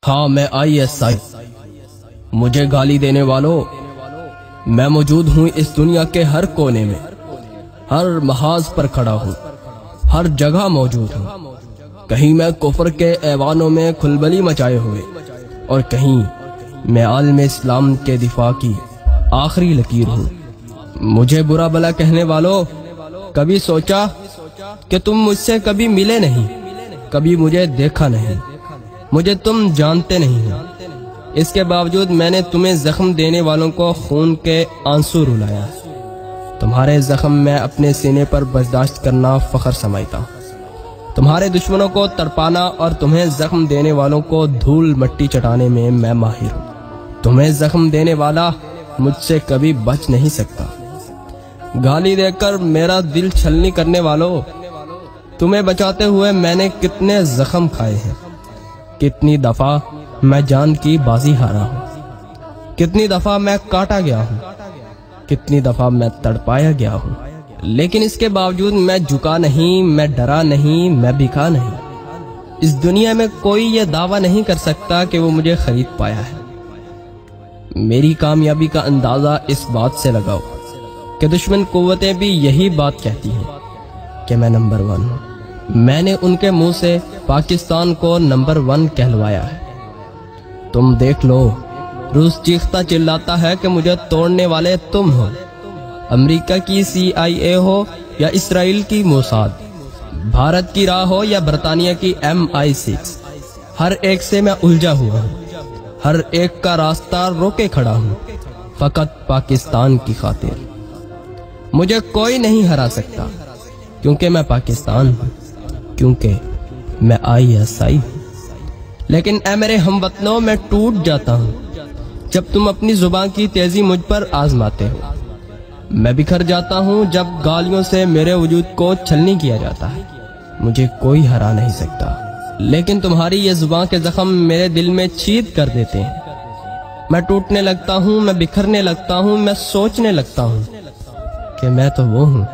ہاں میں ISI، مجھے گالی دینے والوں، میں موجود ہوں اس دنیا کے ہر کونے میں، ہر محاذ پر کھڑا ہوں، ہر جگہ موجود ہوں۔ کہیں میں کفر کے ایوانوں میں کھلبلی مچائے ہوئے، اور کہیں میں عالم اسلام کے دفاع کی آخری لکیر ہوں۔ مجھے برا بھلا کہنے والوں، کبھی سوچا کہ تم مجھ سے کبھی ملے نہیں، کبھی مجھے دیکھا نہیں، مجھے تم جانتے نہیں ہو۔ اس کے باوجود میں نے تمہیں زخم دینے والوں کو خون کے آنسو رلایا۔ تمہارے زخم میں اپنے سینے پر برداشت کرنا فخر سمجھتا، تمہارے دشمنوں کو تڑپانا اور تمہیں زخم دینے والوں کو دھول مٹی چٹانے میں میں ماہر ہوں۔ تمہیں زخم دینے والا مجھ سے کبھی بچ نہیں سکتا۔ گالی دے کر میرا دل چھلنی کرنے والوں، تمہیں بچاتے ہوئے میں نے کتنے زخم کھائے ہیں، کتنی دفعہ میں جان کی بازی ہارا ہوں، کتنی دفعہ میں کاٹا گیا ہوں، کتنی دفعہ میں تڑپایا گیا ہوں، لیکن اس کے باوجود میں جھکا نہیں، میں ڈرا نہیں، میں بکا نہیں۔ اس دنیا میں کوئی یہ دعویٰ نہیں کر سکتا کہ وہ مجھے خرید پایا ہے۔ میری کامیابی کا اندازہ اس بات سے لگاؤ کہ دشمن قوتیں بھی یہی بات کہتی ہیں کہ میں نمبر 1 ہوں۔ میں نے ان کے منہ سے پاکستان کو نمبر 1 کہلوایا ہے۔ تم دیکھ لو، روس چیختا چلاتا ہے کہ مجھے توڑنے والے تم ہو، امریکہ کی CIA ہو یا اسرائیل کی موساد، بھارت کی راہ ہو یا برطانیہ کی MI6، ہر ایک سے میں الجھا ہوا ہوں، ہر ایک کا راستہ روکے کھڑا ہوں، فقط پاکستان کی خاطر۔ مجھے کوئی نہیں ہرا سکتا، کیونکہ میں پاکستان ہوں، کیونکہ میں ISI ہوں۔ لیکن اے میرے ہم وطنوں، میں ٹوٹ جاتا ہوں جب تم اپنی زبان کی تیزی مجھ پر آزماتے ہو۔ میں بکھر جاتا ہوں جب گالیوں سے میرے وجود کو چھلنی کیا جاتا ہے۔ مجھے کوئی ہرا نہیں سکتا، لیکن تمہاری یہ زبان کے زخم میرے دل میں چید کر دیتے ہیں۔ میں ٹوٹنے لگتا ہوں، میں بکھرنے لگتا ہوں، میں سوچنے لگتا ہوں کہ میں تو وہ ہوں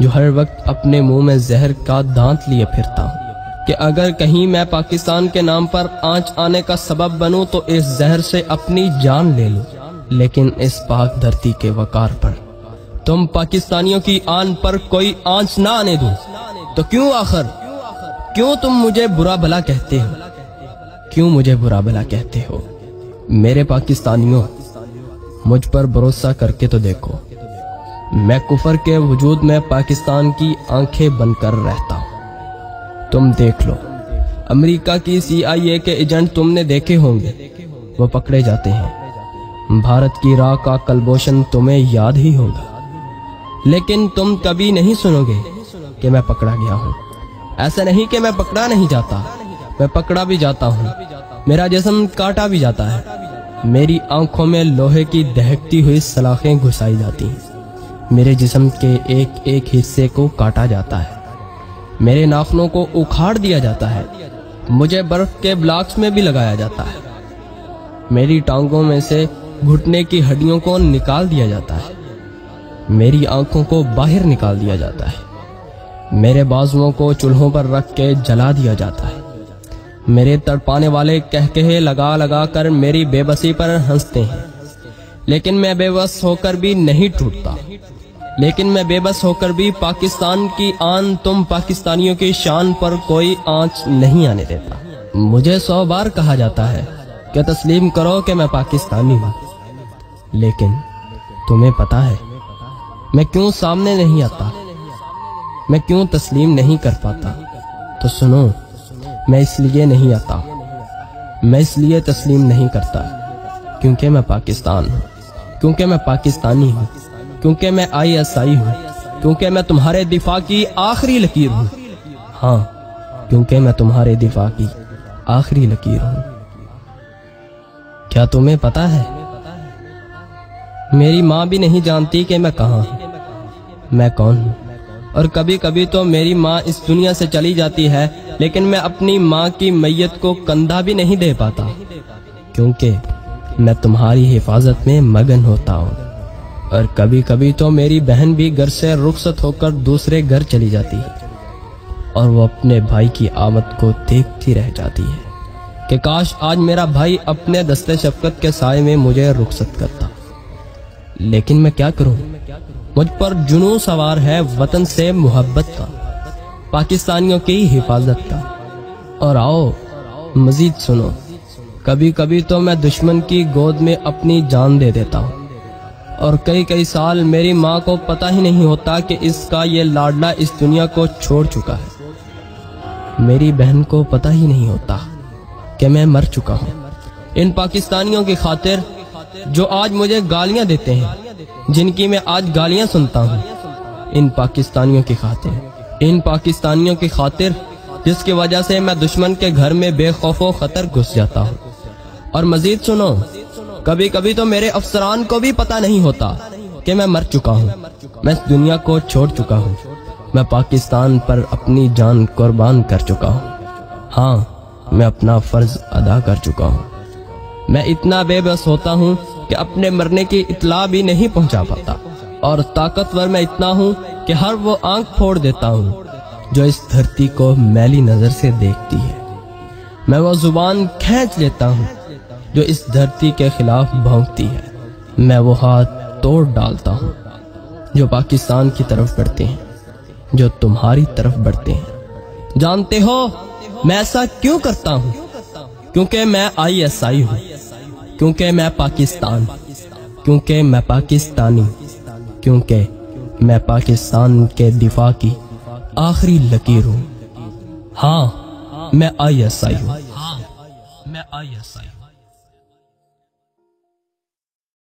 جو ہر وقت اپنے منہ میں زہر کا دانت لیے پھرتا ہوں، کہ اگر کہیں میں پاکستان کے نام پر آنچ آنے کا سبب بنوں تو اس زہر سے اپنی جان لے لوں، لیکن اس پاک دھرتی کے وقار پر، تم پاکستانیوں کی آن پر کوئی آنچ نہ آنے دوں۔ تو کیوں آخر، کیوں تم مجھے برا بھلا کہتے ہو؟ کیوں مجھے برا بھلا کہتے ہو؟ میرے پاکستانیوں، مجھ پر بھروسہ کر کے تو دیکھو، میں کفر کے وجود میں پاکستان کی آنکھیں بند کر رہتا ہوں۔ تم دیکھ لو، امریکہ کی CIA کے ایجنٹ تم نے دیکھے ہوں گے، وہ پکڑے جاتے ہیں۔ بھارت کی راہ کا کلبوشن تمہیں یاد ہی ہوگا، لیکن تم کبھی نہیں سنو گے کہ میں پکڑا گیا ہوں۔ ایسا نہیں کہ میں پکڑا نہیں جاتا، میں پکڑا بھی جاتا ہوں، میرا جسم کاٹا بھی جاتا ہے، میری آنکھوں میں لوہے کی دہکتی ہوئی سلاخیں گھسائی جاتی ہیں، میرے جسم کے ایک ایک حصے کو کاٹا جاتا ہے، میرے ناخنوں کو اکھاڑ دیا جاتا ہے، مجھے برف کے بلاکس میں بھی لگایا جاتا ہے، میری ٹانگوں میں سے گھٹنے کی ہڈیوں کو نکال دیا جاتا ہے، میری آنکھوں کو باہر نکال دیا جاتا ہے، میرے بازوؤں کو چولہوں پر رکھ کے جلا دیا جاتا ہے، میرے تڑپانے والے کہکہے لگا لگا کر میری بے بسی پر ہنستے ہیں، لیکن میں بے بس ہو کر بھی نہیں ٹوٹتا، لیکن میں بے بس ہو کر بھی پاکستان کی آن، تم پاکستانیوں کی شان پر کوئی آنچ نہیں آنے دیتا۔ مجھے 100 بار کہا جاتا ہے کہ تسلیم کرو کہ میں پاکستانی ہوں، لیکن تمہیں پتا ہے میں کیوں سامنے نہیں آتا، میں کیوں تسلیم نہیں کر پاتا؟ تو سنو، میں اس لیے نہیں آتا، میں اس لیے تسلیم نہیں کرتا کیونکہ میں پاکستان ہوں، کیونکہ میں پاکستانی ہوں، کیونکہ میں ISI ہوں، کیونکہ میں تمہارے دفاع کی آخری لکیر ہوں۔ ہاں، کیونکہ میں تمہارے دفاع کی آخری لکیر ہوں۔ کیا تمہیں پتا ہے، میری ماں بھی نہیں جانتی کہ میں کہاں ہوں، میں کون ہوں، اور کبھی کبھی تو میری ماں اس دنیا سے چلی جاتی ہے، لیکن میں اپنی ماں کی میت کو کندھا بھی نہیں دے پاتا، کیونکہ میں تمہاری حفاظت میں مگن ہوتا ہوں۔ اور کبھی کبھی تو میری بہن بھی گھر سے رخصت ہو کر دوسرے گھر چلی جاتی ہے، اور وہ اپنے بھائی کی آمد کو دیکھتی رہ جاتی ہے، کہ کاش آج میرا بھائی اپنے دستے شفقت کے سائے میں مجھے رخصت کرتا، لیکن میں کیا کروں؟ مجھ پر جنون سوار ہے وطن سے محبت کا، پاکستانیوں کی حفاظت کا۔ اور آؤ مزید سنو، کبھی کبھی تو میں دشمن کی گود میں اپنی جان دے دیتا ہوں، اور کئی سال میری ماں کو پتہ ہی نہیں ہوتا کہ اس کا یہ لاڈلا اس دنیا کو چھوڑ چکا ہے۔ میری بہن کو پتہ ہی نہیں ہوتا کہ میں مر چکا ہوں۔ ان پاکستانیوں کی خاطر جو آج مجھے گالیاں دیتے ہیں، جن کی میں آج گالیاں سنتا ہوں، ان پاکستانیوں کی خاطر جس کی وجہ سے میں دشمن کے گھر میں بے خوف و خطر گھس جاتا ہوں۔ اور مزید سنو، کبھی کبھی تو میرے افسران کو بھی پتہ نہیں ہوتا کہ میں مر چکا ہوں، میں اس دنیا کو چھوڑ چکا ہوں، میں پاکستان پر اپنی جان قربان کر چکا ہوں۔ ہاں، میں اپنا فرض ادا کر چکا ہوں۔ میں اتنا بے بس ہوتا ہوں کہ اپنے مرنے کی اطلاع بھی نہیں پہنچا پاتا، اور طاقتور میں اتنا ہوں کہ ہر وہ آنکھ پھوڑ دیتا ہوں جو اس دھرتی کو میلی نظر سے دیکھتی ہے۔ میں وہ زبان کھینچ لیتا ہوں جو اس دھرتی کے خلاف بھونکتی ہے۔ میں وہ ہاتھ توڑ ڈالتا ہوں جو پاکستان کی طرف بڑھتے ہیں، جو تمہاری طرف بڑھتے ہیں۔ جانتے ہو میں ایسا کیوں کرتا ہوں؟ کیونکہ میں ISI ہوں، کیونکہ میں پاکستان، کیونکہ میں پاکستانی، کیونکہ میں پاکستان کے دفاع کی آخری لکیر ہوں۔ ہاں، میں ISI ہوں۔